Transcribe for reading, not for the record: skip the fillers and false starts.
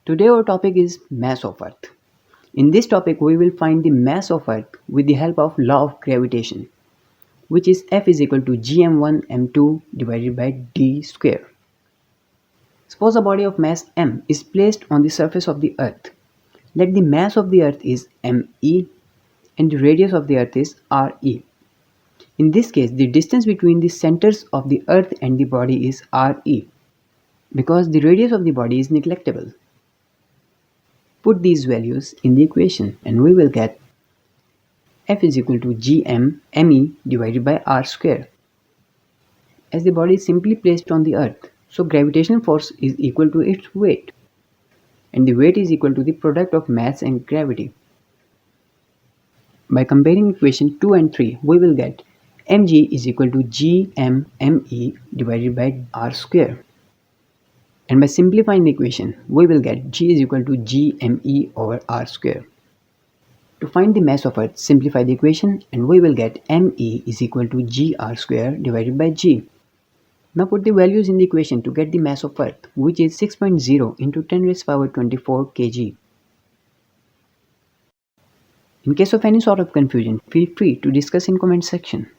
Today our topic is mass of Earth. In this topic we will find the mass of Earth with the help of law of gravitation, which is F is equal to gm1 m2 divided by d square. Suppose a body of mass m is placed on the surface of the Earth. Let the mass of the Earth is me and the radius of the Earth is re. In this case, the distance between the centers of the Earth and the body is re, because the radius of the body is neglectable. Put these values in the equation and we will get F is equal to gm me divided by r square. As the body is simply placed on the Earth, so gravitational force is equal to its weight, and the weight is equal to the product of mass and gravity. By comparing equation 2 and 3, we will get mg is equal to gm me divided by r square. And by simplifying the equation, we will get g is equal to gme over r square. To find the mass of Earth, simplify the equation and we will get me is equal to gr square divided by g. Now put the values in the equation to get the mass of Earth, which is 6.0 into 10 raised to power 24 kg. In case of any sort of confusion, feel free to discuss in comment section.